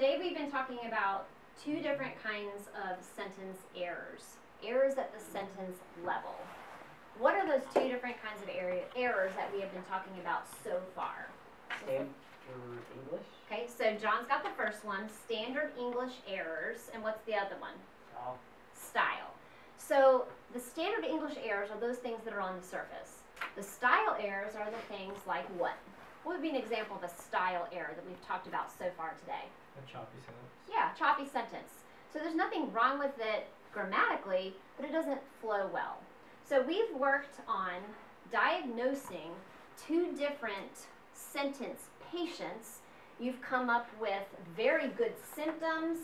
today we've been talking about two different kinds of sentence errors. Errors at the sentence level. What are those two different kinds of errors that we have been talking about so far? Standard English. Okay, so John's got the first one, standard English errors, and what's the other one? Style. So the standard English errors are those things that are on the surface. The style errors are the things like what? What would be an example of a style error that we've talked about so far today? A choppy sentence. Yeah, choppy sentence. So there's nothing wrong with it grammatically, but it doesn't flow well. So we've worked on diagnosing two different sentence patients. You've come up with very good symptoms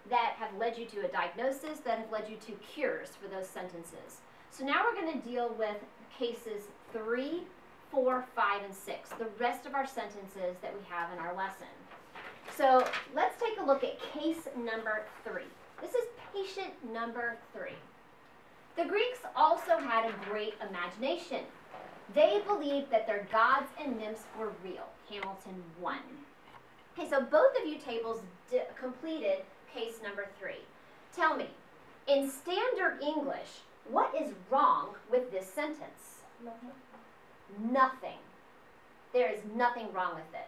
that have led you to a diagnosis, that have led you to cures for those sentences. So now we're going to deal with cases 3, 4, 5, and 6, the rest of our sentences that we have in our lesson. So let's take a look at case number 3. This is patient number 3. The Greeks also had a great imagination. They believed that their gods and nymphs were real. Hamilton 1. Okay, so both of you tables completed case number 3. Tell me, in standard English, what is wrong with this sentence? Nothing. There is nothing wrong with it.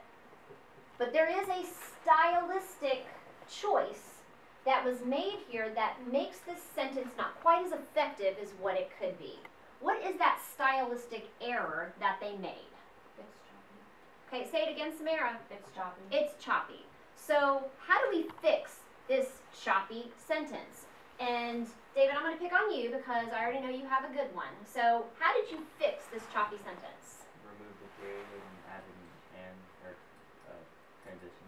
But there is a stylistic choice that was made here that makes this sentence not quite as effective as what it could be. What is that stylistic error that they made? It's choppy. Okay, say it again, Samara. It's choppy. It's choppy. So how do we fix this choppy sentence? And David, I'm going to pick on you because I already know you have a good one. So how did you fix this choppy sentence? Remove the period and add an and or transition.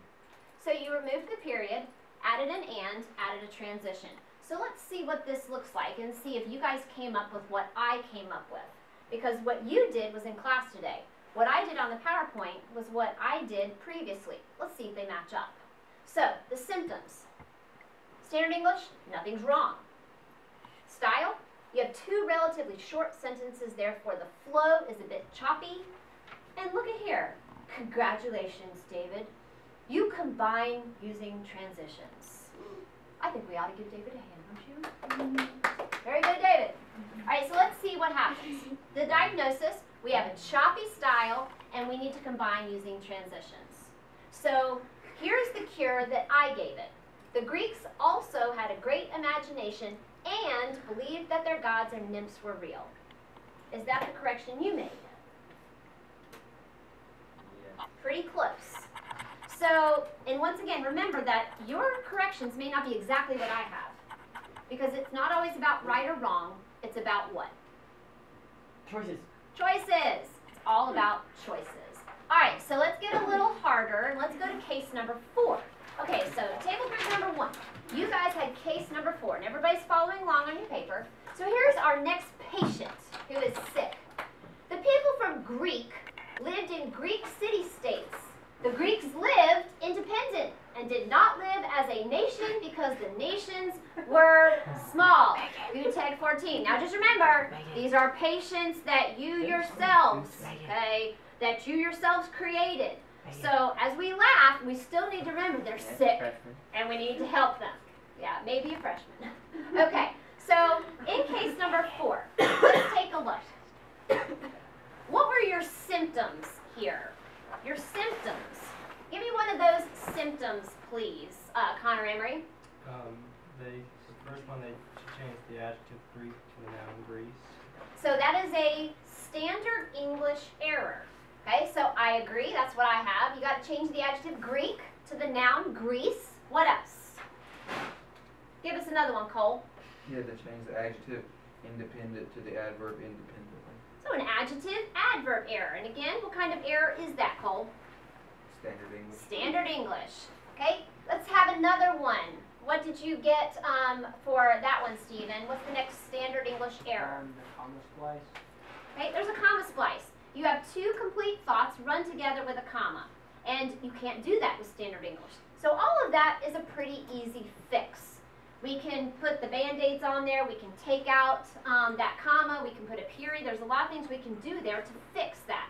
So you removed the period, added an and, added a transition. So let's see what this looks like and see if you guys came up with what I came up with. Because what you did was in class today. What I did on the PowerPoint was what I did previously. Let's see if they match up. So, the symptoms. Standard English, nothing's wrong. Style, you have two relatively short sentences, therefore the flow is a bit choppy. And look at here. Congratulations, David. You combine using transitions. I think we ought to give David a hand, don't you? Very good, David. All right, so let's see what happens. The diagnosis, we have a choppy style, and we need to combine using transitions. So here's the cure that I gave it. The Greeks also had a great imagination and believed that their gods and nymphs were real. Is that the correction you made? Yeah. Pretty close. So, and once again, remember that your corrections may not be exactly what I have. Because it's not always about right or wrong, it's about what? Choices. Choices. It's all about choices. All right, so let's get a little harder. Let's go to case number 4. Okay, so table group number 1. You guys had case number 4, and everybody's following along on your paper. So here's our next patient who is sick. The people from Greek lived in Greek city-states. The Greeks lived independent and did not live as a nation because the nations were small. View tag 14. Now just remember, these are patients that you yourselves, okay, that you yourselves created. So as we laugh, we still need to remember they're sick and we need to help them. Yeah, maybe a freshman. Okay, so in case number 4, let's take a look. What were your symptoms here? Your symptoms. Give me one of those symptoms, please, Connor Emery. The first one, they changed the adjective Greek to the noun Greece. So that is a standard English error. Okay, so I agree, that's what I have. You got to change the adjective Greek to the noun Greece. What else? Give us another one, Cole. You had to change the adjective independent to the adverb independently. So an adjective adverb error. And again, what kind of error is that, Cole? Standard English. Standard English. Okay, let's have another one. What did you get for that one, Stephen? What's the next standard English error? The comma splice. Okay, there's a comma splice. You have two complete thoughts run together with a comma. And you can't do that with standard English. So all of that is a pretty easy fix. We can put the Band-Aids on there. We can take out that comma. We can put a period. There's a lot of things we can do there to fix that.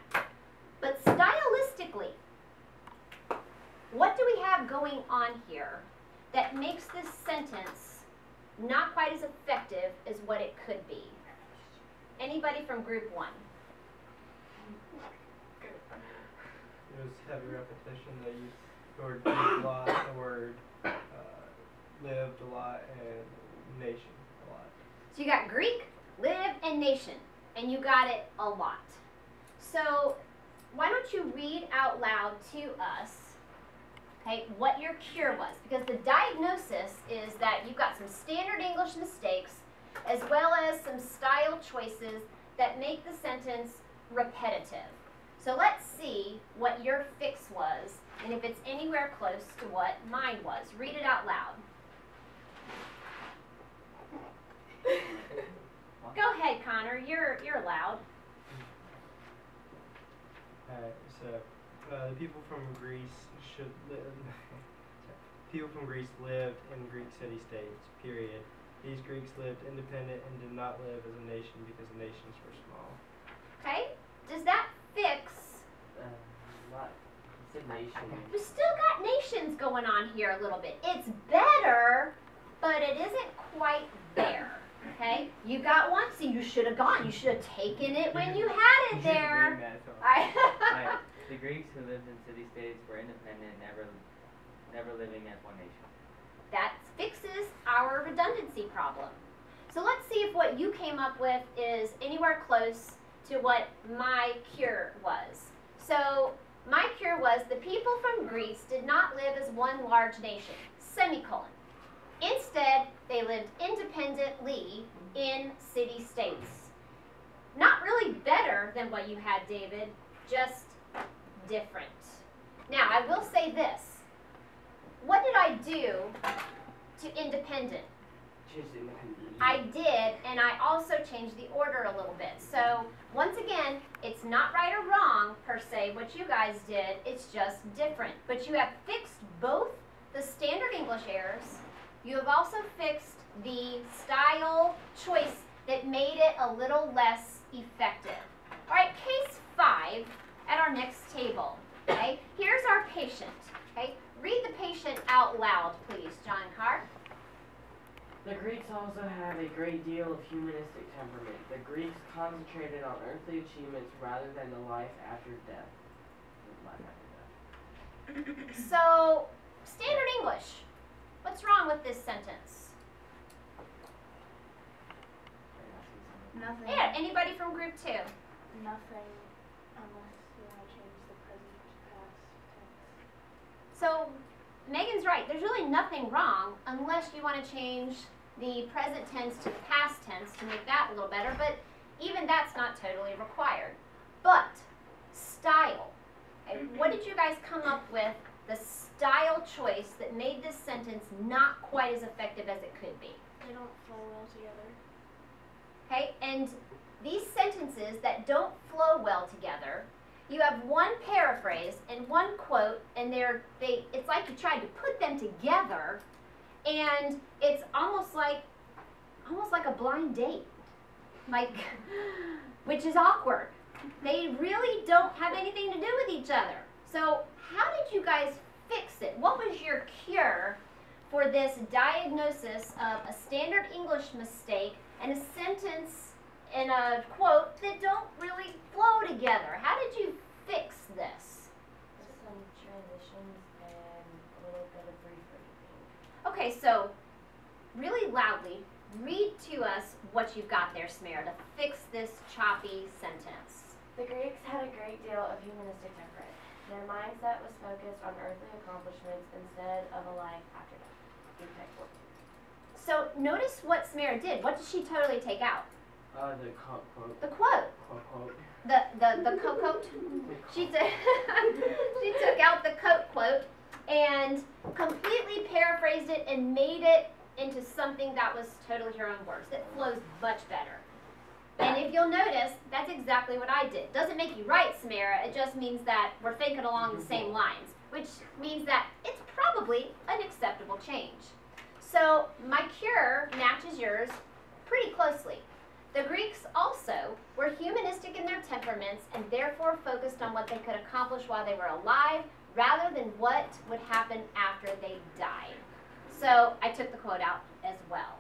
But stylistically, what do we have going on here that makes this sentence not quite as effective as what it could be? Anybody from group 1? It was heavy repetition. They used the word Greek a lot, the word lived a lot, and nation a lot. So you got Greek, live, and nation, and you got it a lot. So why don't you read out loud to us, okay, what your cure was? Because the diagnosis is that you've got some standard English mistakes as well as some style choices that make the sentence repetitive. So let's see what your fix was and if it's anywhere close to what mine was. Read it out loud. Go ahead, Connor. You're loud. Alright, so the people from Greece should live. People from Greece lived in Greek city-states. Period. These Greeks lived independent and did not live as a nation because the nations were small. Okay? Does that fix? Not, it's a nation. We still got nations going on here a little bit. It's better, but it isn't quite there. Okay? You got one, so you should have gone. You should have taken it when you had it there. Right. The Greeks who lived in city-states were independent, never living as one nation. That fixes our redundancy problem. So let's see if what you came up with is anywhere close to what my cure was. So my cure was the people from Greece did not live as one large nation, semicolon. Instead, they lived independently in city-states. Not really better than what you had, David, just different. Now, I will say this. What did I do to independent? I did, and I also changed the order a little bit. So, once again, it's not right or wrong, per se, what you guys did. It's just different. But you have fixed both the standard English errors. You have also fixed the style choice that made it a little less effective. All right, case 5 at our next table. Okay, here's our patient. Okay, read the patient out loud, please, John Carr. The Greeks also had a great deal of humanistic temperament. The Greeks concentrated on earthly achievements rather than the life after death. So, standard English. What's wrong with this sentence? Nothing. Yeah, anybody from group 2? Nothing unless you want to change the present past tense. So, Megan's right. There's really nothing wrong unless you want to change the present tense to past tense to make that a little better, but even that's not totally required. But, style. Okay, what did you guys come up with, the style choice that made this sentence not quite as effective as it could be? They don't flow well together. Okay, and these sentences that don't flow well together, you have one paraphrase and one quote, and it's like you tried to put them together, and it's almost like a blind date, like, which is awkward. They really don't have anything to do with each other. So how did you guys fix it? What was your cure for this diagnosis of a standard English mistake and a sentence and a quote that don't really flow together? How did you fix this? Some transitions and a little bit of rephrasing. Okay, so really loudly, read to us what you've got there, Samara, to fix this choppy sentence. The Greeks had a great deal of humanistic temperament. Their mindset was focused on earthly accomplishments instead of a life after death. So notice what Samara did. What did she totally take out? The quote. The quote. Quote. The quote. She took out the quote and completely paraphrased it and made it into something that was totally her own words. That flows much better. And if you'll notice, that's exactly what I did. Doesn't make you right, Samara. It just means that we're thinking along the same lines, which means that it's probably an acceptable change. So my cure matches yours pretty closely. The Greeks also were humanistic in their temperaments and therefore focused on what they could accomplish while they were alive rather than what would happen after they died. So I took the quote out as well.